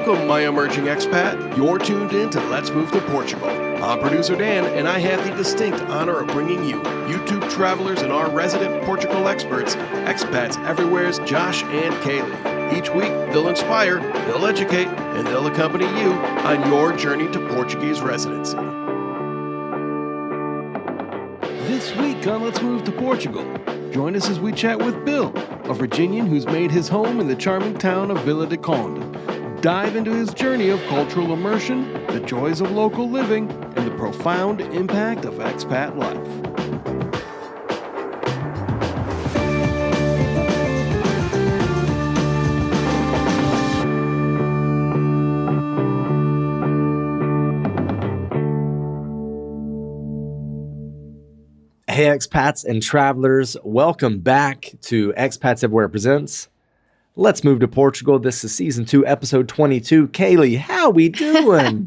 Welcome, my emerging expat. You're tuned in to Let's Move to Portugal. I'm producer Dan, and I have the distinct honor of bringing you YouTube travelers and our resident Portugal experts, Expats Everywhere's Josh and Kaylee. Each week, they'll inspire, they'll educate, and they'll accompany you on your journey to Portuguese residency. This week on Let's Move to Portugal, join us as we chat with Bill, a Virginian who's made his home in the charming town of Vila de Conde. Dive into his journey of cultural immersion, the joys of local living, and the profound impact of expat life. Hey, expats and travelers, welcome back to Expats Everywhere Presents Let's Move to Portugal. This is Season 2, Episode 22. Kaylee, how we doing?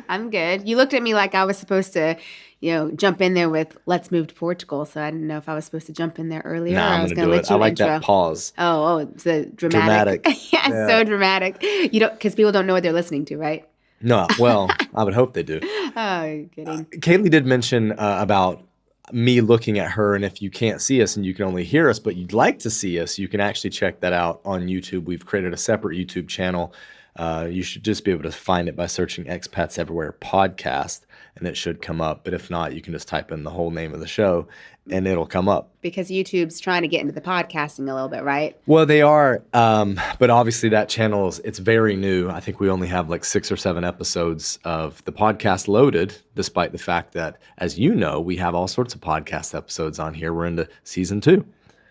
I'm good. You looked at me like I was supposed to, jump in there with Let's Move to Portugal, so I didn't know if I was supposed to jump in there earlier. Nah, I was going to let do it. you I like intro. that pause. Oh, it's a dramatic. Yeah, so dramatic. Because people don't know what they're listening to, right? No, well, I would hope they do. Oh, you're kidding. Kaylee did mention about me looking at her, and if you can't see us and you can only hear us, but you'd like to see us, you can actually check that out on YouTube. We've created a separate YouTube channel. You should just be able to find it by searching Expats Everywhere Podcast, and it should come up. But if not, you can just type in the whole name of the show, and it'll come up. Because YouTube's trying to get into the podcasting a little bit, right? Well, they are, but obviously that channel it's very new. I think we only have like 6 or 7 episodes of the podcast loaded, despite the fact that, as you know, we have all sorts of podcast episodes on here. We're into Season 2.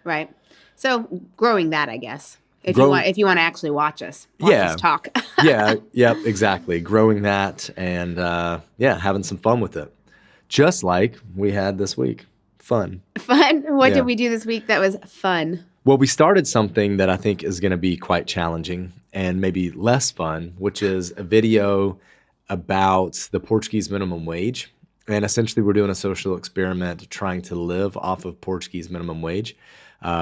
Right. So growing that, I guess. If you want to actually watch us talk. Yep, exactly. Growing that and having some fun with it. Just like we had this week. Fun. What did we do this week that was fun? Well, we started something that I think is going to be quite challenging and maybe less fun, which is a video about the Portuguese minimum wage. And essentially, we're doing a social experiment trying to live off of Portuguese minimum wage.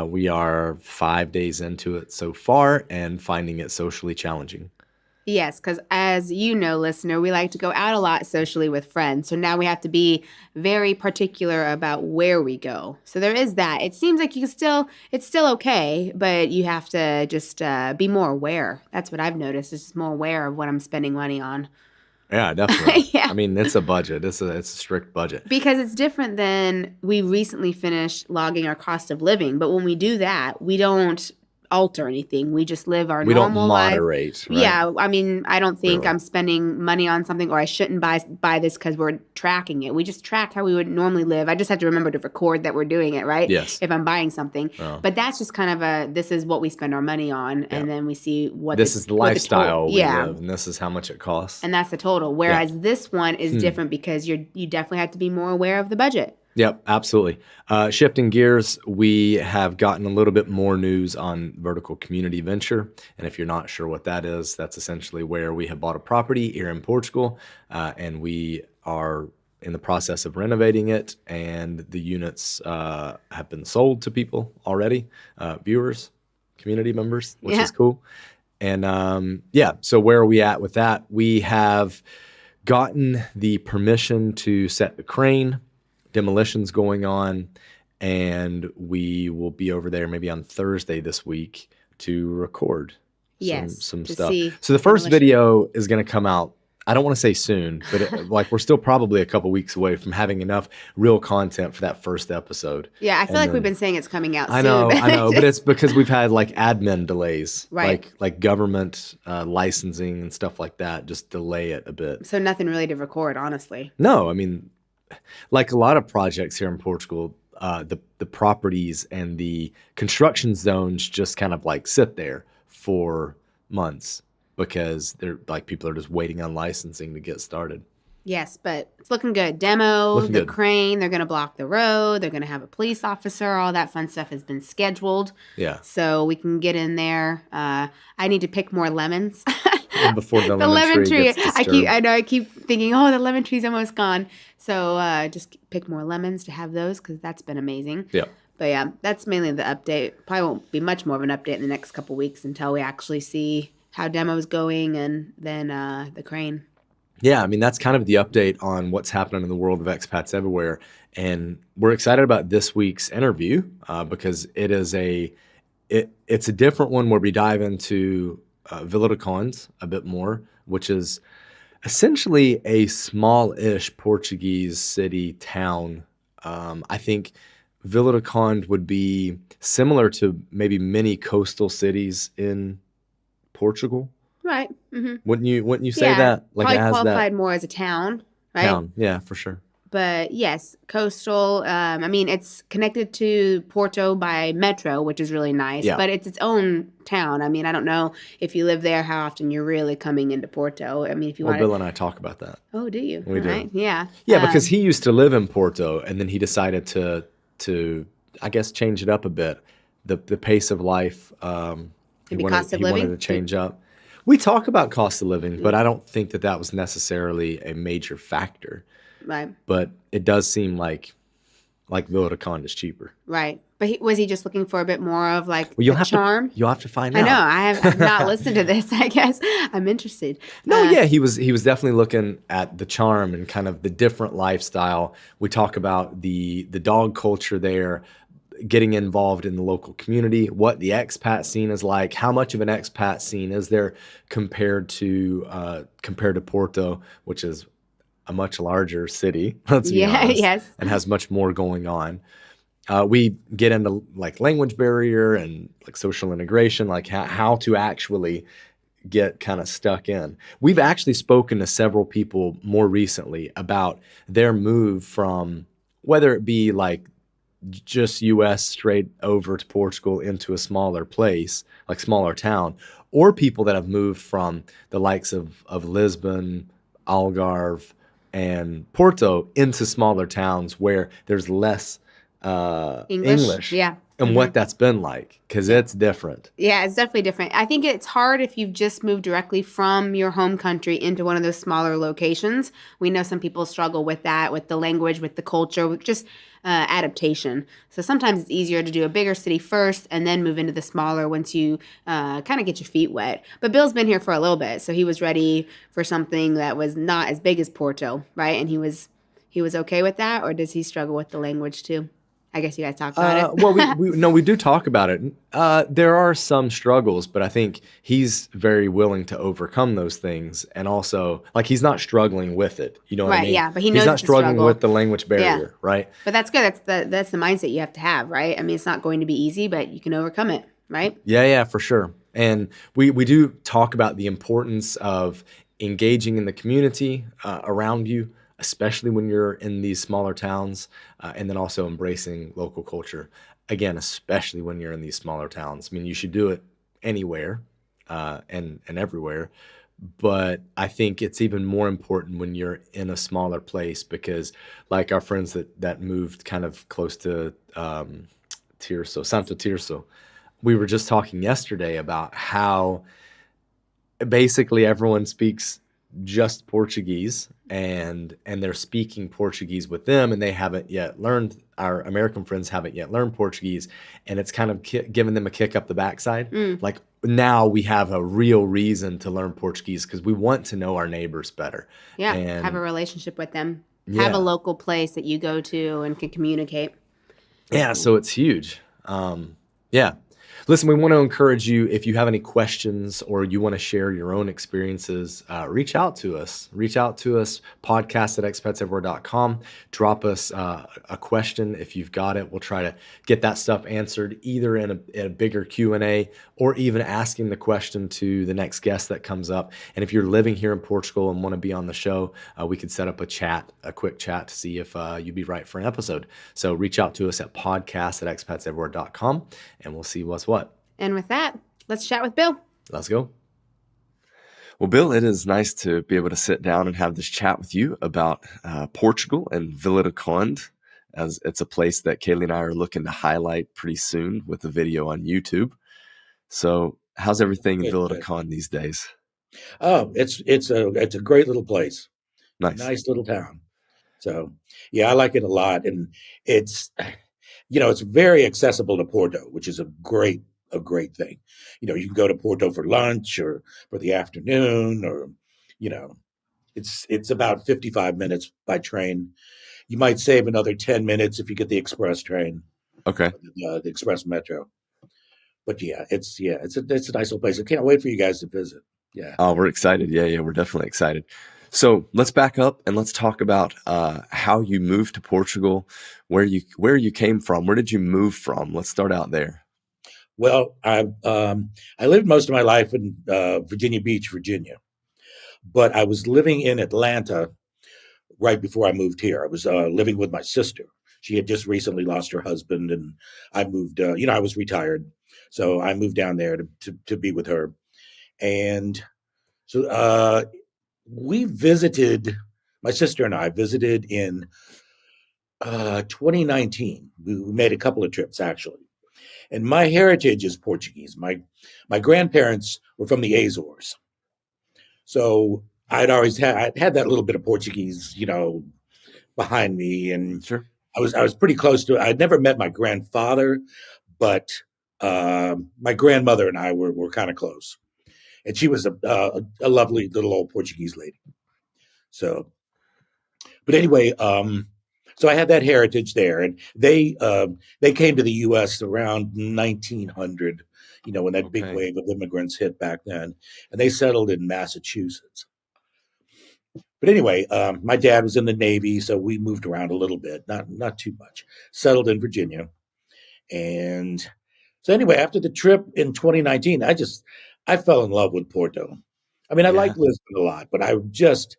We are 5 days into it so far and finding it socially challenging. Yes, because as you know, listener, we like to go out a lot socially with friends. So now we have to be very particular about where we go. So there is that. It seems like it's still okay, but you have to just be more aware. That's what I've noticed, is just more aware of what I'm spending money on. Yeah, definitely. Yeah. I mean, it's a budget. It's a strict budget. Because it's different than we recently finished logging our cost of living. But when we do that, we don't alter anything. We just live our normal life. We don't moderate. Right? Yeah, I mean, I don't think Really. I'm spending money on something, or I shouldn't buy this because we're tracking it. We just track how we would normally live. I just have to remember to record that we're doing it, right? Yes. If I'm buying something. Oh. But that's just kind of this is what we spend our money on, and then we see what this is the lifestyle we yeah. live, and this is how much it costs. And that's the total. Whereas this one is different because you definitely have to be more aware of the budget. Yep, absolutely. Shifting gears, we have gotten a little bit more news on vertical community venture. And if you're not sure what that is, that's essentially where we have bought a property here in Portugal, and we are in the process of renovating it, and the units have been sold to people already, viewers, community members, which is cool. And so where are we at with that? We have gotten the permission to set the crane. Demolitions going on, and we will be over there maybe on Thursday this week to record some stuff. So the first video is going to come out, I don't want to say soon, but we're still probably a couple weeks away from having enough real content for that first episode. Yeah, I feel like we've been saying it's coming out soon. I know, but it's because we've had admin delays, right? Like government licensing and stuff like that, just delay it a bit. So nothing really to record, honestly. No, I mean, like a lot of projects here in Portugal, the properties and the construction zones just kind of sit there for months because they're people are just waiting on licensing to get started. Yes, but it's looking good. Crane, they're going to block the road. They're going to have a police officer. All that fun stuff has been scheduled. Yeah. So we can get in there. I need to pick more lemons. Before the lemon tree gets disturbed. I keep thinking, the lemon tree's almost gone. So just pick more lemons to have those because that's been amazing. Yeah. But yeah, that's mainly the update. Probably won't be much more of an update in the next couple weeks until we actually see how demo's going, and then the crane. Yeah, I mean, that's kind of the update on what's happening in the world of expats everywhere. And we're excited about this week's interview because it's a different one where we dive into Vila de Conde a bit more, which is essentially a small-ish Portuguese city town. I think Vila de Conde would be similar to maybe many coastal cities in Portugal. Right. Mm-hmm. Wouldn't you say that? Like probably it has qualified that more as a town, right? town. Yeah, for sure. But yes, coastal. I mean, it's connected to Porto by metro, which is really nice. Yeah. But it's its own town. I mean, I don't know if you live there how often you're really coming into Porto. I mean, if you want. Bill and I talk about that. Oh, do you? We do. Right? Yeah. Yeah, because he used to live in Porto, and then he decided to I guess change it up a bit. The pace of life. Maybe cost of living? Wanted to change up. We talk about cost of living, but I don't think that was necessarily a major factor. Right. But it does seem like Vila de Conde is cheaper. Right. But was he just looking for a bit more of like charm? You'll have to find out. I know. I've not listened to this, I guess. I'm interested. No, yeah, he was definitely looking at the charm and kind of the different lifestyle. We talk about the dog culture there, getting involved in the local community, what the expat scene is like, how much of an expat scene is there compared to Porto, which is a much larger city, let's be honest, yes, and has much more going on. We get into like language barrier and like social integration, like how to actually get kind of stuck in. We've actually spoken to several people more recently about their move from, whether it be like just US straight over to Portugal into a smaller place, like smaller town, or people that have moved from the likes of Lisbon, Algarve, and Porto into smaller towns where there's less English. Yeah. And what that's been like, because it's different. Yeah, it's definitely different. I think it's hard if you've just moved directly from your home country into one of those smaller locations. We know some people struggle with that, with the language, with the culture, with just adaptation. So sometimes it's easier to do a bigger city first and then move into the smaller once you kind of get your feet wet. But Bill's been here for a little bit, so he was ready for something that was not as big as Porto, right? And he was okay with that, or does he struggle with the language too? I guess you guys talk about it. Well, we do talk about it. There are some struggles, but I think he's very willing to overcome those things. And also, like, he's not struggling with it. You know what I mean? Yeah, but he knows he's not struggling struggle with the language barrier, right? But that's good. That's the mindset you have to have, right? I mean, it's not going to be easy, but you can overcome it, right? Yeah, for sure. And we do talk about the importance of engaging in the community around you, especially when you're in these smaller towns, and then also embracing local culture. Again, especially when you're in these smaller towns. I mean, you should do it anywhere and everywhere, but I think it's even more important when you're in a smaller place because, like our friends that moved kind of close to Santo Tirso, we were just talking yesterday about how basically everyone speaks just Portuguese and they're speaking Portuguese with them, and they haven't yet learned, our American friends haven't yet learned Portuguese, and it's kind of giving them a kick up the backside. Like now we have a real reason to learn Portuguese because we want to know our neighbors better. Yeah, and have a relationship with them. Have a local place that you go to and can communicate. Yeah, so it's huge. Yeah. Listen, we want to encourage you, if you have any questions or you want to share your own experiences, reach out to us. Reach out to us, podcast@expatsEverywhere.com. Drop us a question if you've got it. We'll try to get that stuff answered either in a bigger Q&A or even asking the question to the next guest that comes up. And if you're living here in Portugal and want to be on the show, we could set up a quick chat to see if you'd be right for an episode. So reach out to us at podcast@expatsEverywhere.com and we'll see what's what. And with that, let's chat with Bill. Let's go. Well, Bill, it is nice to be able to sit down and have this chat with you about Portugal and Vila de Conde, as it's a place that Kaylee and I are looking to highlight pretty soon with a video on YouTube. So how's everything in Vila de Conde these days? Oh, it's a great little place. Nice little town. So yeah, I like it a lot. And it's very accessible to Porto, which is a great a great thing. You can go to Porto for lunch or for the afternoon, or it's about 55 minutes by train. You might save another 10 minutes if you get the express train. Okay. The express metro. But it's a nice little place. I can't wait for you guys to visit. Yeah. Oh, we're excited. Yeah, we're definitely excited. So let's back up and let's talk about how you moved to Portugal, where you came from. Where did you move from? Let's start out there. Well, I lived most of my life in Virginia Beach, Virginia, but I was living in Atlanta right before I moved here. I was living with my sister. She had just recently lost her husband, and I moved. I was retired, so I moved down there to be with her. And so we visited. My sister and I visited in 2019. We made a couple of trips actually. And my heritage is Portuguese. My grandparents were from the Azores, so I'd had that little bit of Portuguese, behind me, and Sure. I was pretty close to it. I'd never met my grandfather, but my grandmother and I were kind of close, and she was a lovely little old Portuguese lady. So, but anyway, so I had that heritage there, and they came to the U.S. around 1900, when that big wave of immigrants hit back then, and they settled in Massachusetts. But anyway, my dad was in the Navy, so we moved around a little bit, not too much. Settled in Virginia, and so anyway, after the trip in 2019, I fell in love with Porto. I mean, I like Lisbon a lot, but I just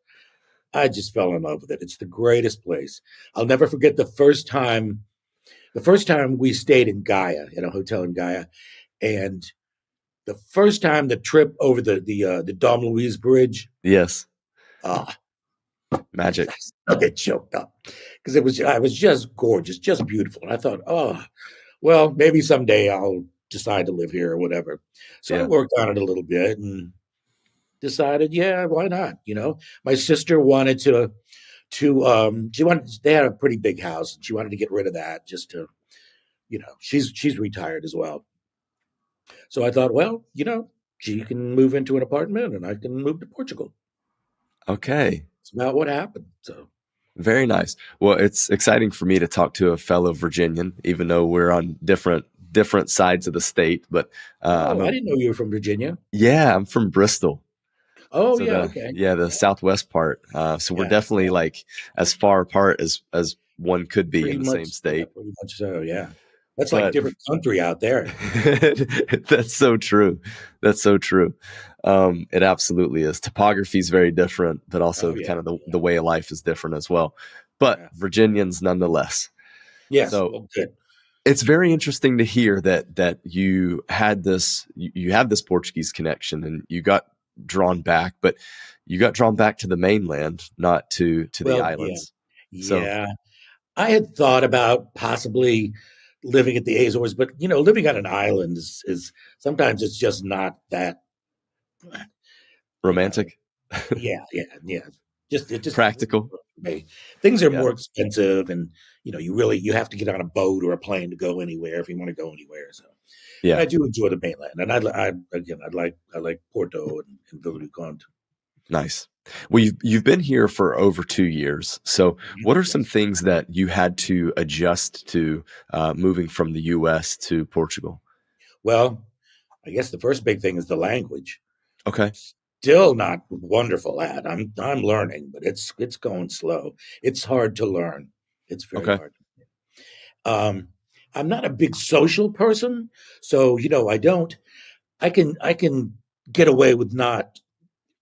fell in love with it. It's the greatest place. I'll never forget the first time we stayed in Gaia, in a hotel in Gaia, and the first time the trip over the Dom Luis Bridge. Yes. Magic. I get choked up because I was just gorgeous, just beautiful. And I thought, oh, well, maybe someday I'll decide to live here or whatever. So I worked on it a little bit and decided, why not? My sister wanted they had a pretty big house and she wanted to get rid of that just to, she's retired as well. So I thought, well, she can move into an apartment and I can move to Portugal. Okay. It's about what happened. So very nice. Well, it's exciting for me to talk to a fellow Virginian, even though we're on different sides of the state. But I didn't know you were from Virginia. Yeah, I'm from Bristol. Oh, so okay. Yeah, the southwest part. So we're definitely like as far apart as one could be in the same state. Yeah, pretty much so, yeah. That's like different country out there. That's so true. That's so true. It absolutely is. Topography is very different, but also kind of the way of life is different as well. But Virginians nonetheless. Yes. So good. It's very interesting to hear that you had this Portuguese connection and you got drawn back, but you got drawn back to the mainland, not to the islands. Yeah. I had thought about possibly living at the Azores, but living on an island is sometimes it's just not that romantic. Yeah. Just practical. Things are more expensive, and you have to get on a boat or a plane to go anywhere if you want to go anywhere. So I do enjoy the mainland, and I like Porto and Vila de Conde. Nice. Well, you've been here for over 2 years. So what are some things that you had to adjust to moving from the U.S. to Portugal? Well, I guess the first big thing is the language. Okay. Still not wonderful at. I'm learning, but it's going slow. It's hard to learn. It's very hard. I'm not a big social person, so I can get away with not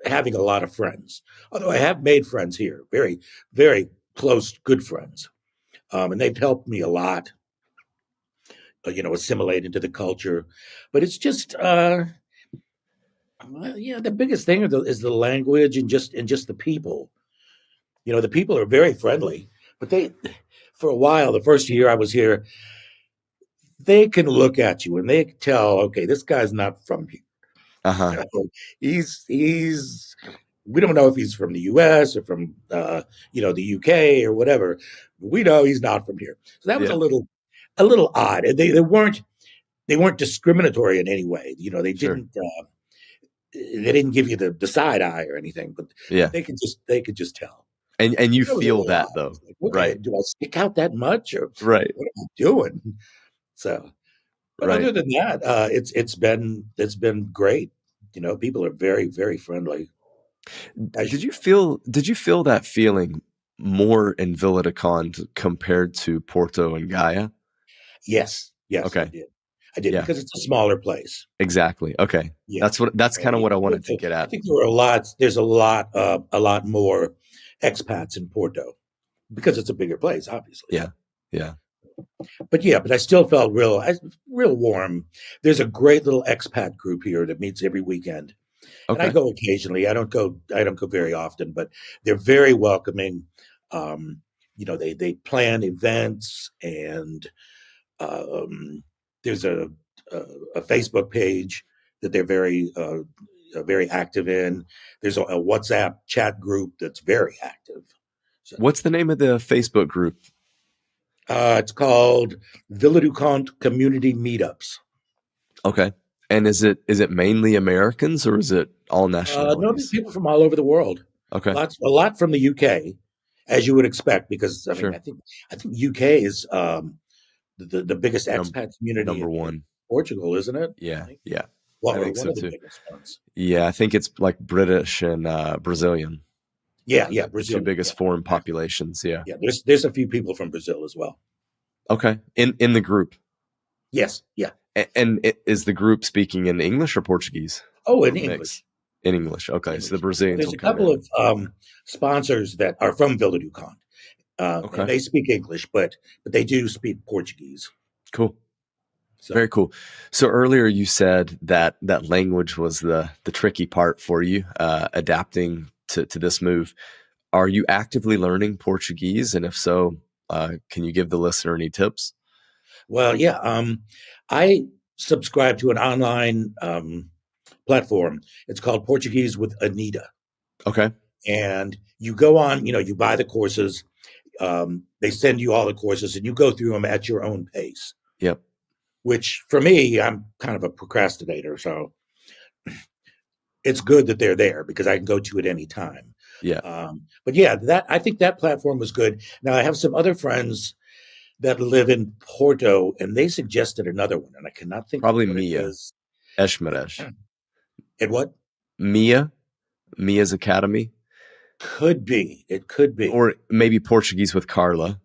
having a lot of friends. Although I have made friends here, very, very close, good friends. And they've helped me a lot, assimilate into the culture. But it's just, the biggest thing is the language and just the people. The people are very friendly, but for a while, the first year I was here, they can look at you and they can tell, okay, this guy's not from here. We don't know if he's from the U.S. or from the UK or whatever. We know he's not from here. So that was a little odd. They weren't they weren't discriminatory in any way. They Sure. didn't give you the side eye or anything, but Yeah. they could just tell. And you There was a feel little that eye. though, It's like, okay, right? do I stick out that much, or Right. what am I doing? So, but Right. other than that, it's been great. People are very, very friendly. As Did you you know. feel that feeling more in Vila de Conde compared to Porto and Gaia? Yes, yes, I Okay. did. I did, Yeah. because it's a smaller place. Exactly. Okay. Yeah. That's kind of what I wanted to Porto, get I at. think there's a lot more expats in Porto because it's a bigger place, obviously. Yeah. Yeah. But I still felt real warm. There's a great little expat group here that meets every weekend. And I Okay. go occasionally. I don't go very often, but they're very welcoming. Um, they plan events, and there's a Facebook page that they're very active in. There's a WhatsApp chat group that's very active. So What's the name of the Facebook group? it's called Vila de Conde Community Meetups. Okay. And is it mainly Americans or is it all No, there's nationalities? people from all over the world. Okay. A lot from the UK, as you would expect, because I mean, Sure. I think UK is the biggest Num- expat community Number in one. Portugal, isn't it? I Yeah. think. Yeah. Well, I or think one so of the too. biggest ones. Yeah. I think it's like British and Brazilian. Yeah, The two Brazilian. Yeah, biggest foreign exactly. populations. Yeah. Yeah, there's a few people from Brazil as well. Okay. In the group. Yes, yeah. And is the group speaking in English or Portuguese? Oh, Or in mix? English. In English. Okay. So the English. Brazilians There's will a come couple in. of sponsors that are from Vila de Conde, and Okay. they speak English, but they do speak Portuguese. Cool. So Very cool. So earlier you said that language was the tricky part for you, adapting to this move. Are you actively learning Portuguese? And if so, can you give the listener any tips? well, yeah. I subscribe to an online platform. It's called Portuguese with Anita, Okay. and you go on. You buy the courses. They send you all the courses, and you go through them at your own pace. Yep. Which, for me, I'm kind of a procrastinator, so it's good that they're there because I can go to it any time. Yeah. But yeah, I think that platform was good. Now I have some other friends that live in Porto, and they suggested another one, and I cannot think of Probably what it Mia. is. Eshmeresh. And what? Mia's Academy, Could be. It could be. or maybe Portuguese with Carla.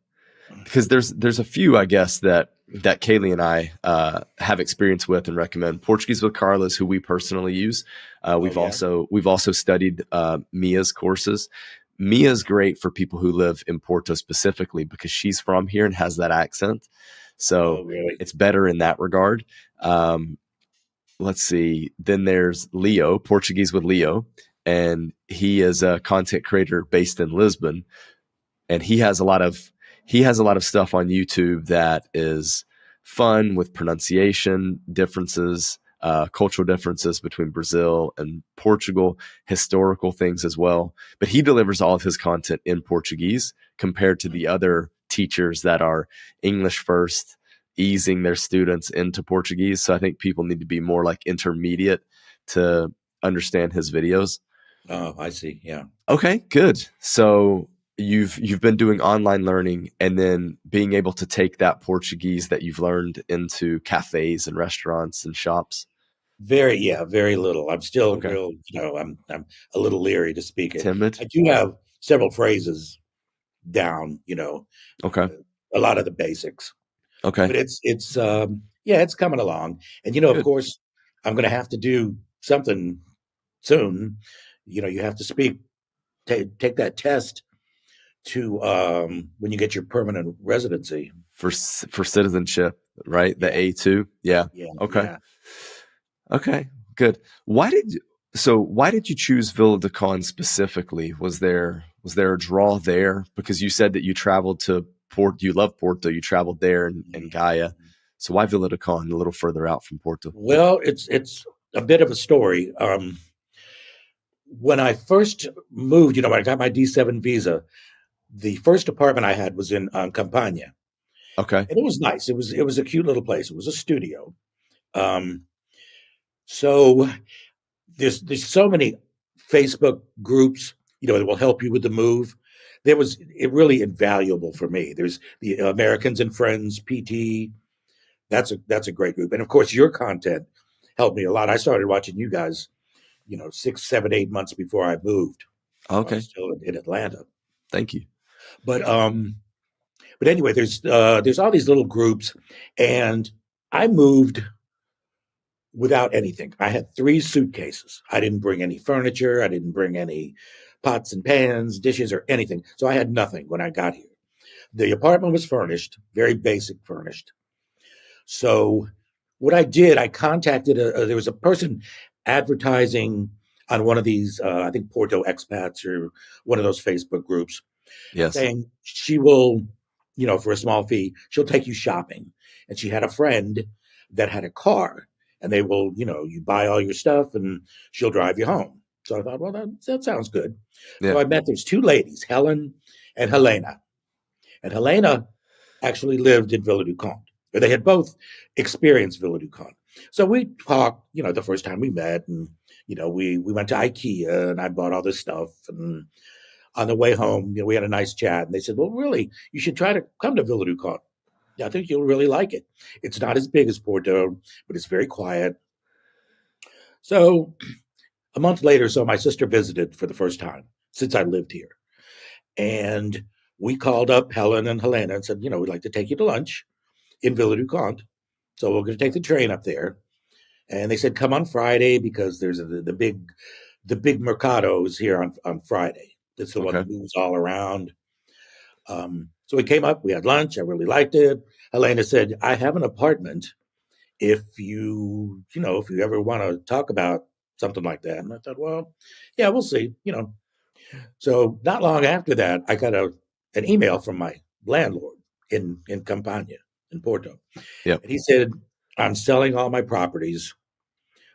Because there's a few, I guess, that Kaylee and I have experience with and recommend. Portuguese with Carla is who we personally use. We've yeah? also studied Mia's courses. Mia's great for people who live in Porto specifically because she's from here and has that accent. So Oh, really? it's better in that regard. Let's see. Then there's Leo, Portuguese with Leo, and he is a content creator based in Lisbon, and he has a lot of stuff on YouTube that is fun with pronunciation differences, cultural differences between Brazil and Portugal, historical things as well. But he delivers all of his content in Portuguese compared to the other teachers that are English first, easing their students into Portuguese. So I think people need to be more like intermediate to understand his videos. Oh, I see. Yeah. Okay, good. So you've been doing online learning and then being able to take that Portuguese that you've learned into cafes and restaurants and shops. Very little. I'm still Okay. real, I'm a little leery to speak it. Timid. I do have several phrases down, Okay. a lot of the basics. Okay. But it's coming along. And of Good. course, I'm going to have to do something soon. You have to take that test to when you get your permanent residency. For citizenship, right? The Yeah. A2. Yeah. Yeah. Okay. Yeah. Okay. Good. Why did you choose Vila de Conde specifically? Was there a draw there? Because you said that you traveled to Porto, you love Porto, you traveled there and Gaia. So why Vila de Conde, a little further out from Porto? Well, it's a bit of a story. When I first moved, I got my D7 visa. The first apartment I had was in Campania, Okay. and it was nice. It was a cute little place. It was a studio, Um, so there's so many Facebook groups, that will help you with the move. It really invaluable for me. There's the Americans and Friends PT. That's a great group, and of course your content helped me a lot. I started watching you guys, 6, 7, 8 months before I moved. I Okay. was still in Atlanta, Thank you. but anyway, there's all these little groups, and I moved without anything. I had 3 suitcases. I didn't bring any furniture. I didn't bring any pots and pans, dishes, or anything. So I had nothing when I got here. The apartment was furnished, very basic furnished. So what I did, I contacted there was a person advertising on one of these, I think Porto Expats or one of those Facebook groups, Yes. saying she will, for a small fee, she'll take you shopping. And she had a friend that had a car, and they will, you buy all your stuff and she'll drive you home. So I thought, well, that sounds good. Yeah. So I met those 2 ladies, Helen and Helena. And Helena actually lived in Vila de Conde. They had both experienced Vila de Conde. So we talked, the first time we met, and, we went to IKEA and I bought all this stuff. And on the way home, we had a nice chat, and they said, well, really, you should try to come to Vila de Conde. I think you'll really like it. It's not as big as Porto, but it's very quiet. So a month later, my sister visited for the first time since I lived here. And we called up Helen and Helena and said, we'd like to take you to lunch in Vila de Conde. So we're going to take the train up there. And they said, come on Friday, because there's the big mercado is here on Friday. That's the one that moves all around. So we came up, we had lunch. I really liked it. Helena said, I have an apartment if you ever want to talk about something like that. And I thought, well, yeah, we'll see, So not long after that, I got an email from my landlord in Campania, in Porto. Yep. And he said, I'm selling all my properties.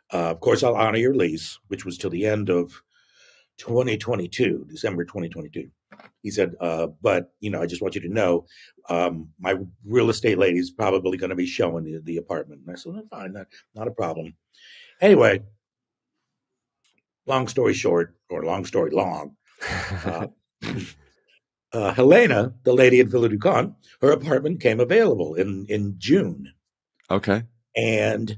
Of course, I'll honor your lease, which was till the end of 2022, December 2022. He said, but, I just want you to know, my real estate lady is probably going to be showing the apartment. And I said, well, fine, not a problem. Anyway, long story short, or long story long, Helena, the lady in Vila de Conde, her apartment came available in June. Okay. And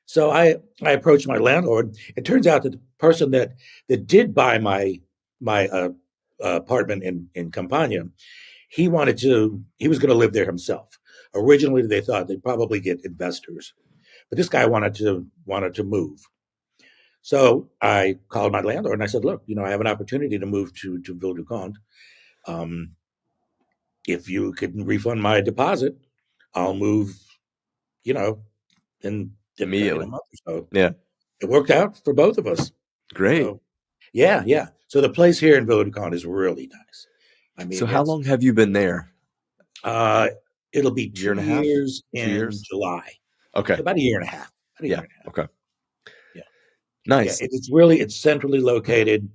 so I approached my landlord. It turns out that the person that did buy my apartment in Campania, he was going to live there himself. Originally, they thought they'd probably get investors, but this guy wanted to move. So I called my landlord and I said, look, I have an opportunity to move to Vila de Conde. If you could refund my deposit, I'll move, in Immediately. a month or so. Yeah. It worked out for both of us. Great. So, yeah. So the place here in Vila de Conde is really nice. I mean, so how long have you been there? It'll be 2 Year and a half? years 2 in years? July. Okay. About a year and a half. Okay. Yeah. Nice. Yeah, it's centrally located.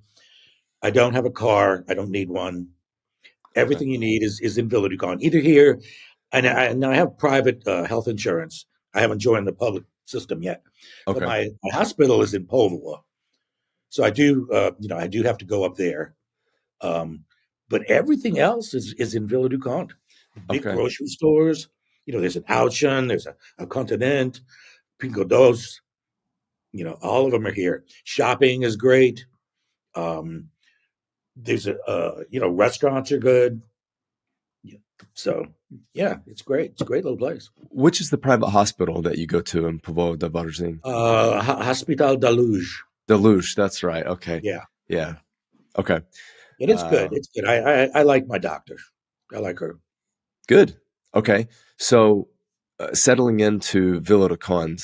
I don't have a car. I don't need one. Everything you need is in Vila de Conde. Either here, and I have private health insurance. I haven't joined the public system yet. Okay. But my hospital is in Póvoa. So I do, I do have to go up there. But everything else is in Vila de Conde. Big grocery stores. There's an Auchan, there's a Continent, Pingo Dos. All of them are here. Shopping is great. There's restaurants are good. So yeah, it's great. It's a great little place. Which is the private hospital that you go to in Povo de Varzim? Hospital da Luz. Deluge, that's right. Okay. Yeah. Okay. And it's good. It's good. I like my doctor. I like her. Good. Okay. So settling into Vila de Conde,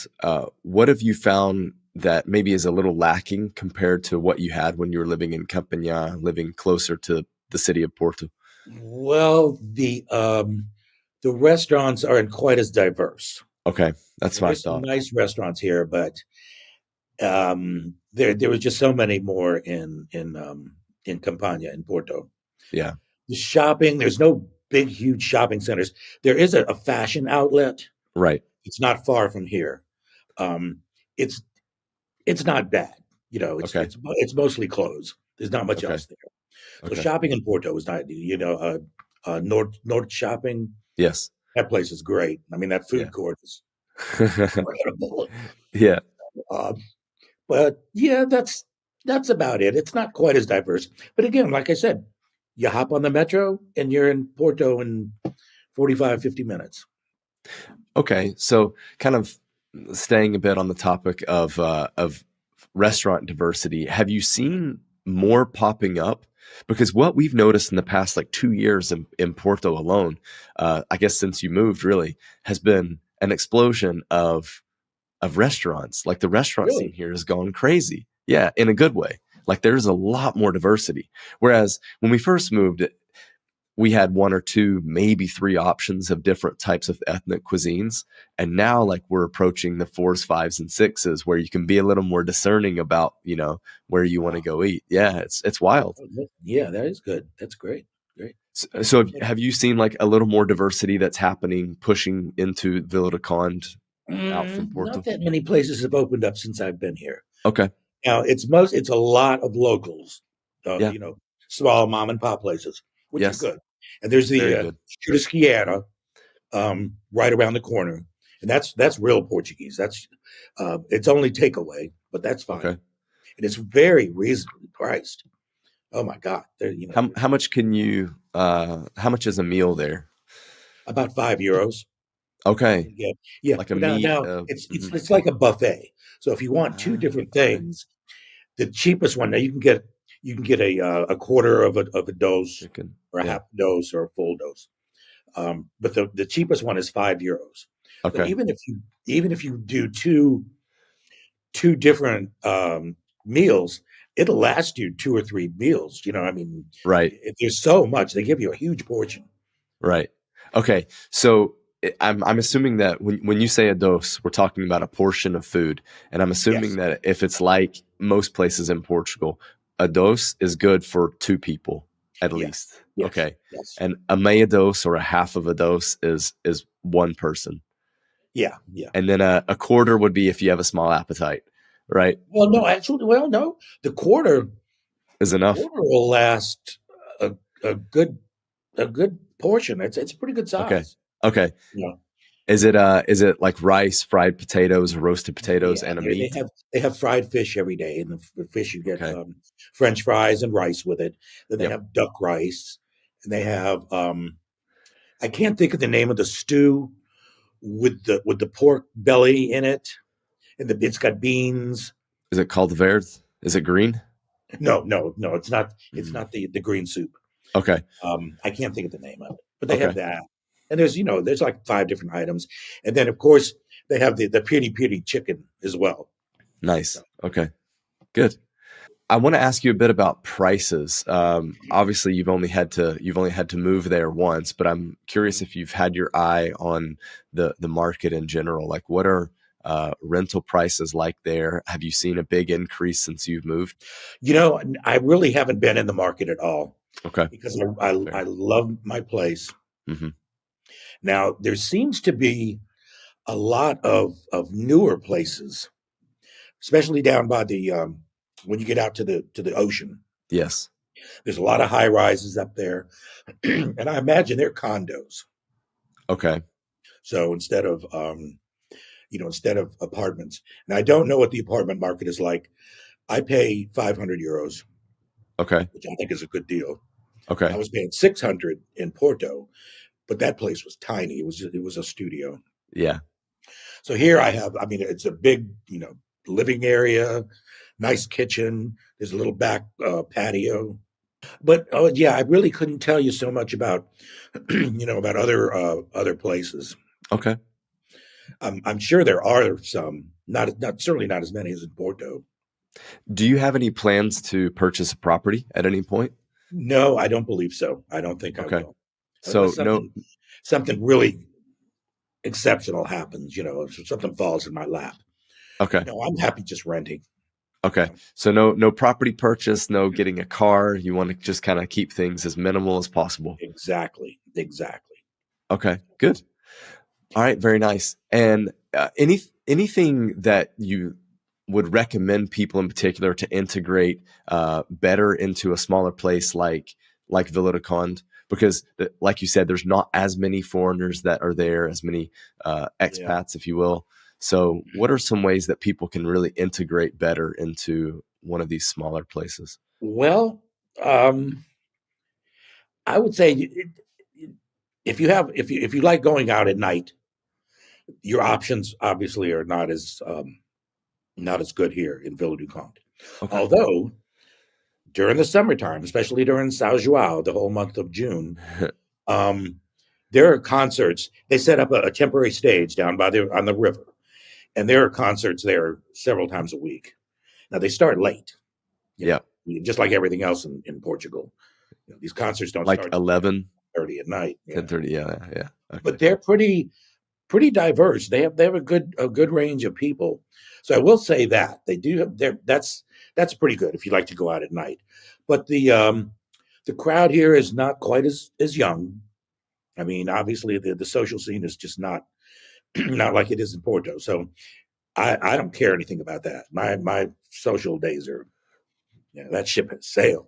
what have you found that maybe is a little lacking compared to what you had when you were living in Campania, living closer to the city of Porto? Well, the restaurants aren't quite as diverse. Okay, that's my There's thought. some nice restaurants here, but there was just so many more in Campania, in Porto. Yeah. The shopping, there's no big, huge shopping centers. There is a fashion outlet. Right. It's not far from here, Um, it's it's not bad. Okay. It's mostly clothes. There's not much Okay. else there. So Okay. shopping in Porto is not, Nord Shopping. Yes. That place is great. I mean, that Yeah. food court is incredible. Yeah. Um, but yeah, that's about it. It's not quite as diverse. But again, like I said, you hop on the metro and you're in Porto in 45, 50 minutes. Okay. So kind of staying a bit on the topic of restaurant diversity, have you seen more popping up? Because what we've noticed in the past like 2 years in Porto alone, I guess since you moved really, has been an explosion of restaurants. Like the restaurant scene Really? here has gone crazy. Yeah, in a good way. Like there's a lot more diversity. Whereas when we first moved, we had one or two, maybe three options of different types of ethnic cuisines. And now like we're approaching the fours, fives, and sixes where you can be a little more discerning about, where you want to Wow. go eat. Yeah, it's wild. Yeah, that is good. That's great. Great. So have you seen like a little more diversity that's happening, pushing into Vila de Conde out from Not Porto? that many places have opened up since I've been here. Okay. Now it's a lot of locals, Yeah. small mom and pop places, which are Yes. good. And there's Very the good. Churrasqueira, right around the corner, and that's real Portuguese. That's it's only takeaway, but that's fine, Okay. and it's very reasonably priced. Oh my God, How much can you how much is a meal there? about €5. Okay. Yeah, yeah. Like a But now, meat it's it's like a buffet. So if you want two different okay. things, the cheapest one now you can get a quarter of a dose Chicken. or a Yeah. half dose or a full dose. But the cheapest one is €5. But Okay. even if you do two different meals, it'll last you 2 or 3 meals. I mean, Right. there's so much they give you a huge portion. Right. Okay. So I'm assuming that when you say a dose, we're talking about a portion of food. And I'm assuming Yes, that if it's like most places in Portugal, a dose is good for two people at yes, least. yes, Okay. yes. And a meia dose or a half of a dose is one person. Yeah, yeah. And then a quarter would be if you have a small appetite, right? Well, no, actually, well, no. The quarter Is the enough. quarter will last a, a good a good portion. It's a pretty good Okay. size. Okay. Yeah, Is it like rice, fried potatoes, roasted potatoes, yeah. and a They meat? have fried fish every day, and the fish you get Okay. French fries and rice with it. Then they Yep. have duck rice, and they have I can't think of the name of the stew with the pork belly in it, and it's got beans. Is it called verd? Is it green? No, no, no. It's not. It's Mm. not the green soup. Okay. I can't think of the name of it, but they have Okay. that. And there's like 5 different items, and then of course they have the piri chicken as well. Nice. So, Okay. Good. I want to ask you a bit about prices. Obviously, you've only had to move there once, but I'm curious if you've had your eye on the market in general. Like, what are rental prices like there? Have you seen a big increase since you've moved? I really haven't been in the market at all Okay. because I Fair. love my place. Hmm. Now there seems to be a lot of newer places, especially down by the when you get out to the ocean. Yes. There's a lot of high rises up there, and I imagine they're condos. Okay. So instead of apartments. And I don't know what the apartment market is like. I pay €500, Okay. which I think is a good deal. I Okay. was paying 600 in Porto, but that place was tiny. It was a studio. Yeah. So here I mean, it's a big, living area, nice kitchen. There's a little back patio. But oh yeah, I really couldn't tell you so much about, about other places. Okay. I'm sure there are some, not certainly not as many as in Porto. Do you have any plans to purchase a property at any point? No, I don't believe so. I don't think I Okay. will, So unless no. something really exceptional happens. If something falls in my lap. Okay. No, I'm happy just renting. Okay. So no property purchase, no getting a car. You want to just kind of keep things as minimal as possible. Exactly, exactly. Okay. Good. All right. Very nice. And anything that you would recommend people in particular to integrate better into a smaller place like Vila de Conde? Because, like you said, there's not as many foreigners that are there, as many expats, if you will. So what are some ways that people can really integrate better into one of these smaller places? Well, I would say if you like going out at night, your options obviously are not as good here in Vila de Conde. Okay. Although during the summertime, especially during São João, the whole month of June, there are concerts. They set up a temporary stage down on the river, and there are concerts there several times a week. Now they start late, Yeah. just like everything else in Portugal. These concerts don't Like start 11:30 at night. 10:30. Yeah. Okay. But they're pretty diverse. They have a good range of people. So I will say that they do have that's pretty good if you like to go out at night. But the crowd here is not quite as young. I mean, obviously the social scene is just not not like it is in Porto. So I don't care anything about that. My social days are that ship has sailed.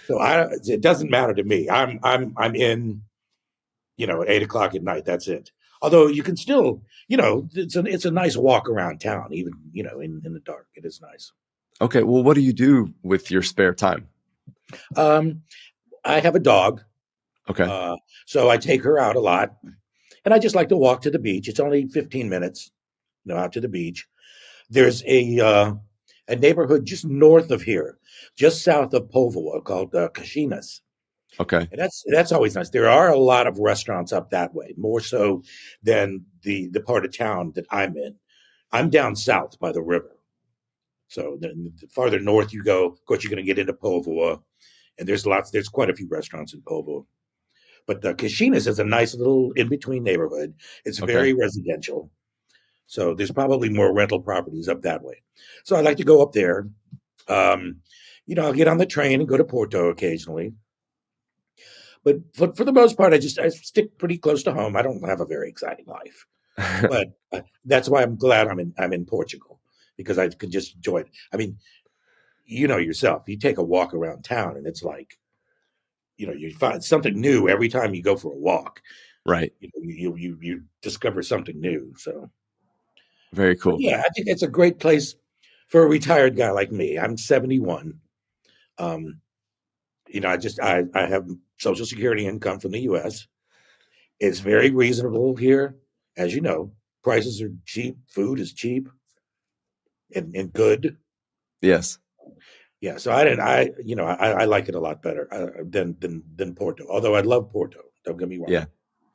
So it doesn't matter to me. I'm in at 8:00 at night. That's it. Although you can still, it's a nice walk around town, even, in the dark. It is nice. Okay. Well, what do you do with your spare time? I have a dog. Okay. So I take her out a lot, and I just like to walk to the beach. It's only 15 minutes, out to the beach. There's a neighborhood just north of here, just south of Povoa, called Caxinas. Okay. And that's always nice. There are a lot of restaurants up that way, more so than the part of town that I'm in. I'm down south by the river. So the farther north you go, of course, you're going to get into Povoa, and there's quite a few restaurants in Povoa. But the Caxinas is a nice little in-between neighborhood. It's very residential. So there's probably more rental properties up that way. So I like to go up there. I'll get on the train and go to Porto occasionally. But for the most part, I stick pretty close to home. I don't have a very exciting life, but that's why I'm glad I'm in Portugal, because I could just enjoy it. I mean, yourself, you take a walk around town and it's like, you find something new every time you go for a walk. Right. You discover something new. So very cool. But yeah, I think it's a great place for a retired guy like me. I'm 71. I have Social Security income from the U.S. It's very reasonable here. As you know, prices are cheap. Food is cheap and good. Yes. Yeah. So I like it a lot better than Porto, although I love Porto. Don't get me wrong. Yeah.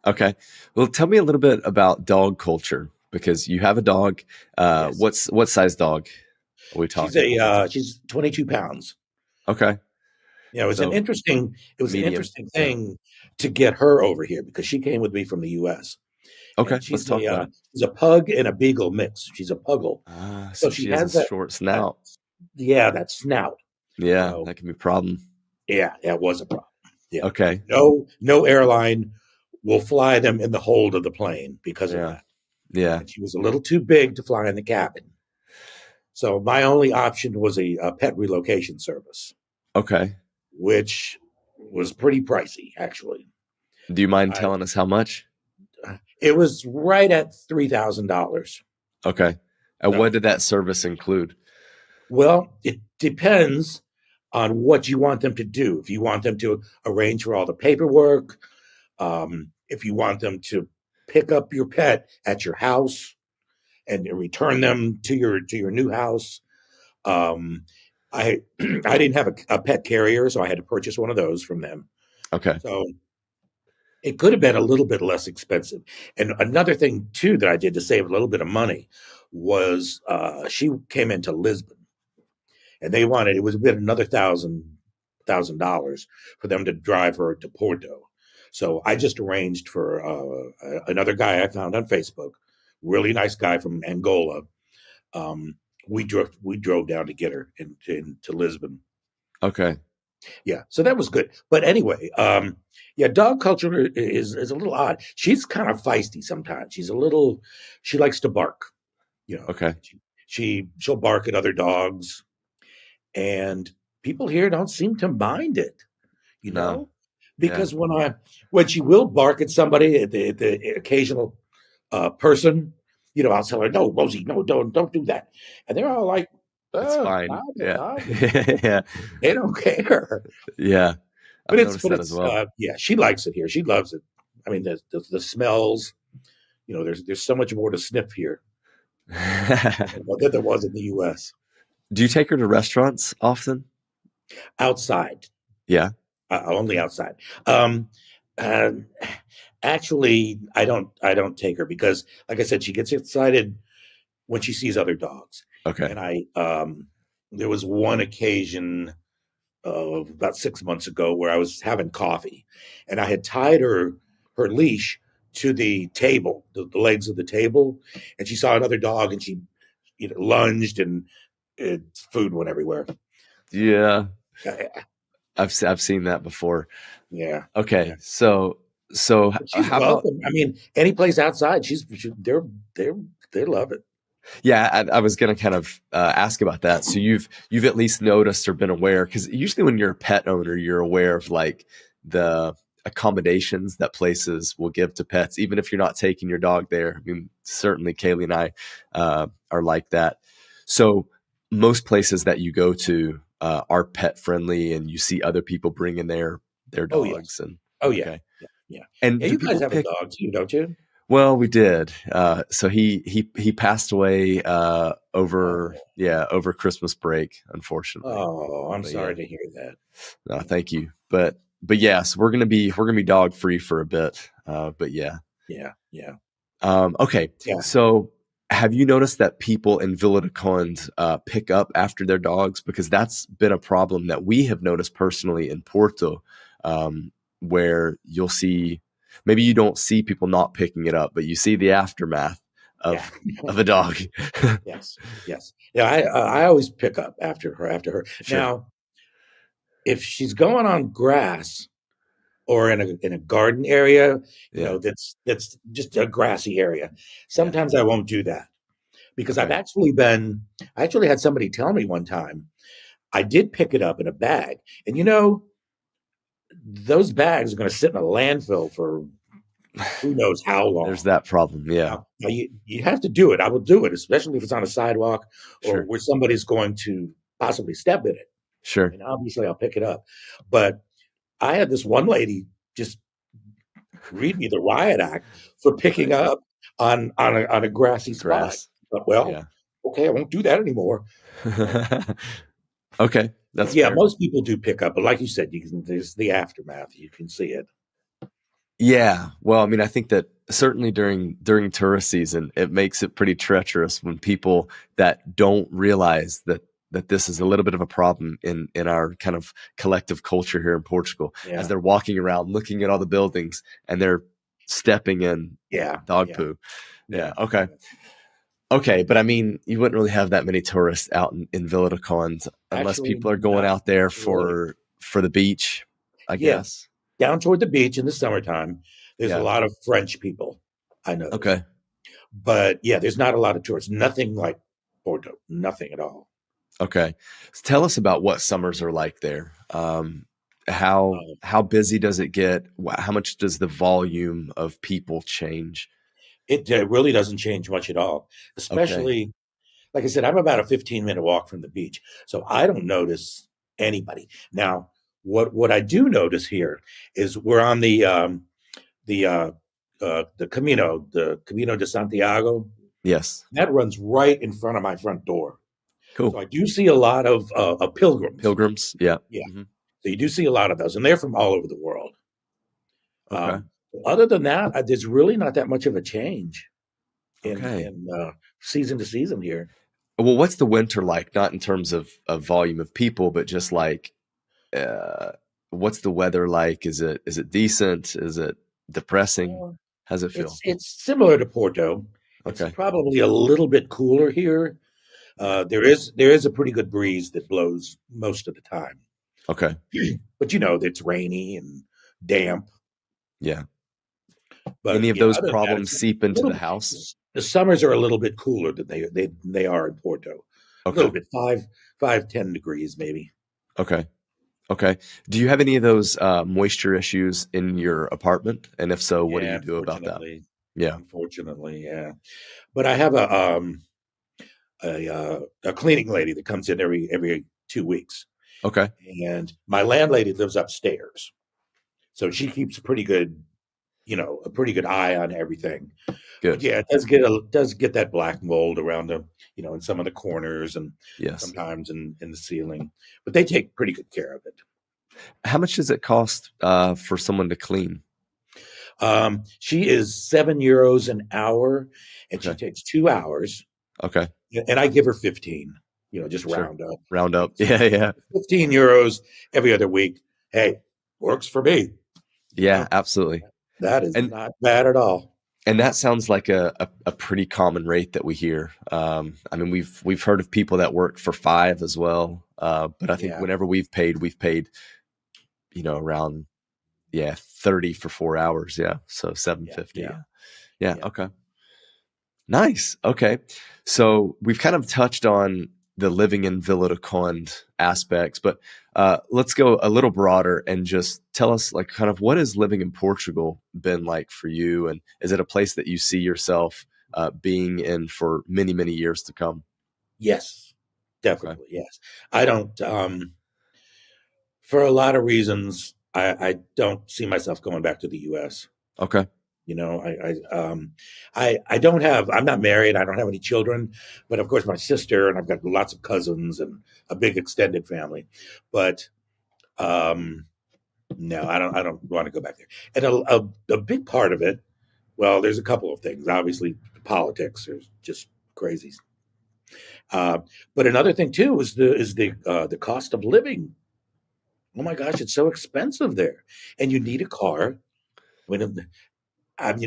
Okay. Well, tell me a little bit about dog culture, because you have a dog. Yes. What size dog are we talking? She's 22 pounds. Okay. It was an interesting thing to get her over here, because she came with me from the U.S. Okay, She's let's talk about it. She's a pug and a beagle mix. She's a puggle. So she has a short snout. That snout. Yeah, that can be a problem. Yeah, that was a problem. Yeah. Okay. No airline will fly them in the hold of the plane because of that. Yeah. And she was a little too big to fly in the cabin. So my only option was a pet relocation service. Okay. Which was pretty pricey, actually. Do you mind telling us how much? It was right at $3,000. Okay. And what did that service include? Well, it depends on what you want them to do. If you want them to arrange for all the paperwork, if you want them to pick up your pet at your house and return them to your new house. I didn't have a pet carrier, so I had to purchase one of those from them. Okay. So it could have been a little bit less expensive. And another thing, too, that I did to save a little bit of money was she came into Lisbon, and it was another $1,000 for them to drive her to Porto. So I just arranged for another guy I found on Facebook, really nice guy from Angola. We drove down to get her into Lisbon. Okay. Yeah, so that was good. But anyway, yeah, dog culture is a little odd. She's kind of feisty sometimes. She likes to bark. You know, Okay. she'll bark at other dogs, and people here don't seem to mind it. You No. know, Yeah. because when she will bark at somebody, the occasional person, I'll tell her, no, Rosie, no, don't do that, and they're all like, It's oh, fine. Yeah. I Yeah. they don't care. Yeah. But I've it's noticed but that as it's well. yeah, she likes it here. She loves it. I mean, the smells. There's so much more to sniff here than there was in the U.S. Do you take her to restaurants often? Outside, Yeah. only outside. Um, uh, Actually, I don't take her because, like I said, she gets excited when she sees other dogs. Okay. And there was one occasion about 6 months ago where I was having coffee, and I had tied her leash to the table, the legs of the table, and she saw another dog, and she lunged, and food went everywhere. Yeah. Yeah, I've seen that before. yeah. Okay. Yeah. So But she's how about welcome. I mean, any place outside, they're they love it. yeah, I was gonna kind of ask about that. So you've at least noticed or been aware, because usually when you're a pet owner, you're aware of like the accommodations that places will give to pets, even if you're not taking your dog there. I mean, certainly Kaylee and I are like that. So most places that you go to are pet friendly, and you see other people bringing their Oh yes. dogs. And Oh yeah. okay, Yeah. Yeah. and Yeah. do You guys people have a pick? dog too, don't you? Well, we did. So he passed away Oh. over Christmas break, unfortunately. Oh, I'm But sorry yeah, to hear that. no, thank you. But yes, we're gonna be dog free for a bit. But yeah. Yeah. Yeah. Okay. Yeah. So have you noticed that people in Vila de Conde pick up after their dogs? Because that's been a problem that we have noticed personally in Porto, where you'll see, maybe you don't see people not picking it up, but you see the aftermath Yeah. of a dog. Yes. Yes. Yeah. I always pick up after her. Sure. Now, if she's going on grass or in a garden area, Yeah. that's just a grassy area, Yeah. sometimes I won't do that because Okay. I actually had somebody tell me one time I did pick it up in a bag, and those bags are going to sit in a landfill for who knows how There's long. that problem. Yeah. Now you have to do it. I will do it, especially if it's on a sidewalk or Sure. where somebody's going to possibly step in it. I Sure. mean, obviously, I'll pick it up. But I had this one lady just read me the riot act for picking Crazy. up on a grassy spot. Grass. But, well, Yeah. okay, I won't do that anymore. Okay. But That's yeah, fair. most people do pick up. But like you said, there's the aftermath. You can see it. Yeah. Well, I mean, I think that certainly during tourist season, it makes it pretty treacherous when people that don't realize that this is a little bit of a problem in our kind of collective culture here in Portugal, as Yeah, they're walking around looking at all the buildings and they're stepping in yeah, dog yeah, poo. yeah, Yeah. Okay. yeah. Okay. But I mean, you wouldn't really have that many tourists out in Vila de Conde unless Actually, people are going not out there really. for the beach, I Yeah, guess. down toward the beach in the summertime, there's a Yeah. lot of French people, I noticed. Okay. But yeah, there's not a lot of tourists. Nothing like Porto. Nothing at all. Okay. So tell us about what summers are like there. Um, How busy does it get? How much does the volume of people change? it really doesn't change much at all. Okay. Especially, like I said, I'm about a 15-minute walk from the beach, so I don't notice anybody. Now, what I do notice here is we're on the Camino de Santiago. Yes. That runs right in front of my front door. So Cool. I do see a lot of pilgrims. Pilgrims. Yeah. Yeah. Mhm. So you do see a lot of those, and they're from all over the world. Okay. Other than that, there's really not that much of a change Okay. in season to season here. Well, what's the winter like? Not in terms of volume of people, but just like uh, what's the weather like? Is it decent? Is it depressing? Uh, How's it feel? it's similar to Porto. It's Okay. probably a little bit cooler here. Yeah. There is a pretty good breeze that blows most of the time. Okay. But it's rainy and damp. Yeah. But Any of those other than that, problems it's a seep into little the bit. house? The summers are a little bit cooler than they are in Porto. A little Okay. bit, 10 degrees maybe. Okay. Okay. Do you have any of those moisture issues in your apartment? And if so, what do Yeah, you do about that? unfortunately, Yeah. yeah. But I have a cleaning lady that comes in every 2 weeks, Okay. and my landlady lives upstairs, so she keeps a pretty good eye on everything. But Good. yeah, it does get that black mold around in some of the corners and Yes. sometimes in the ceiling. But they take pretty good care of it. How much does it cost for someone to clean? She is €7 an hour, and she Okay. takes 2 hours, Okay. and I give her 15. Just Sure. round up. Round up. So Yeah. Yeah. €15 every other week. Hey, works for me. You Yeah. know Absolutely. that is And not bad at all. and that sounds like a pretty common rate that we hear. I mean, we've heard of people that work for 5 as well. But I think Yeah, whenever we've paid, around 30 for 4 hours. Yeah. So yeah, 750. yeah, Yeah. Yeah. yeah. Okay. Nice. Okay. So we've kind of touched on the living in Vila de Conde aspects, but let's go a little broader and just tell us, like, kind of what has living in Portugal been like for you? And is it a place that you see yourself being in for many, many years to come? Yes, Okay. definitely. Yes, I don't. For a lot of reasons, I don't see myself going back to the U.S. Okay. I don't have. I'm not married. I don't have any children, but of course, my sister and I've got lots of cousins and a big extended family. But um, no, I don't want to go back there. And a big part of it. Well, there's a couple of things. Obviously, politics are just crazy. Uh, but another thing too is the cost of living. Oh my gosh, it's so expensive there, and you need a car. When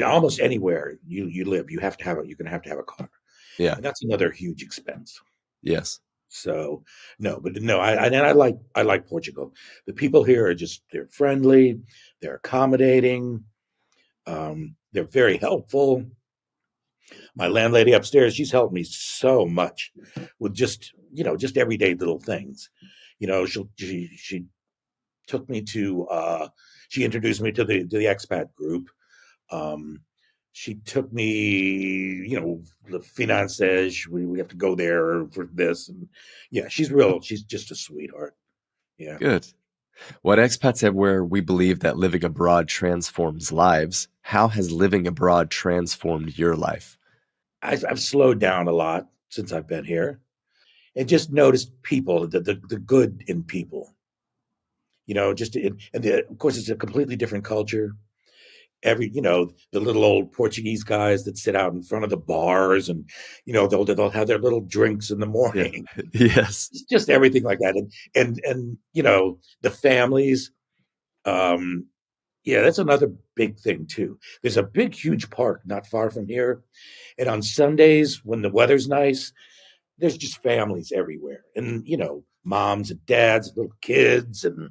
almost anywhere you live, you're going to have to have a car, Yeah. and that's another huge expense. Yes. So no, but no, I like Portugal. The people here they're friendly, they're accommodating, they're very helpful. My landlady upstairs, she's helped me so much with just everyday little things. She took me to she introduced me to the expat group. Um, she took me, the finances. We have to go there for this, and yeah, she's just a sweetheart. Yeah, Good. What Expats Everywhere, we believe that living abroad transforms lives. How has living abroad transformed your life? I've slowed down a lot since I've been here, and just noticed people, the good in people. Of course, it's a completely different culture. The little old Portuguese guys that sit out in front of the bars, and they'll have their little drinks in the Yeah. morning. Yes. It's just everything like that, and the families. Um, yeah, that's another big thing too. There's a big, huge park not far from here, and on Sundays when the weather's nice, there's just families everywhere, and moms and dads, little kids, and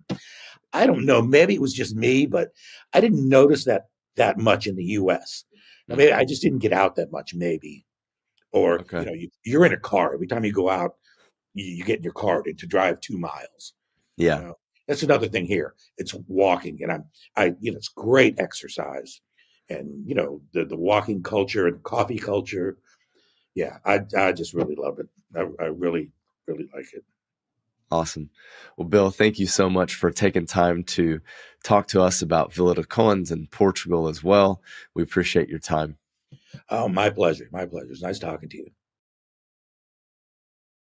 I don't know. Maybe it was just me, but I didn't notice that much in the U.S. I Mm. mean, I just didn't get out that much, maybe. Or Okay. you're in a car every time you go out. You get in your car to drive 2 miles. You Yeah. know, that's another thing here. It's walking, and it's great exercise, and the walking culture and coffee culture. Yeah, I just really love it. I really really like it. Awesome. Well, Bill, thank you so much for taking time to talk to us about Vila de Conde and Portugal as well. We appreciate your time. Oh, my pleasure. My pleasure. It's nice talking to you.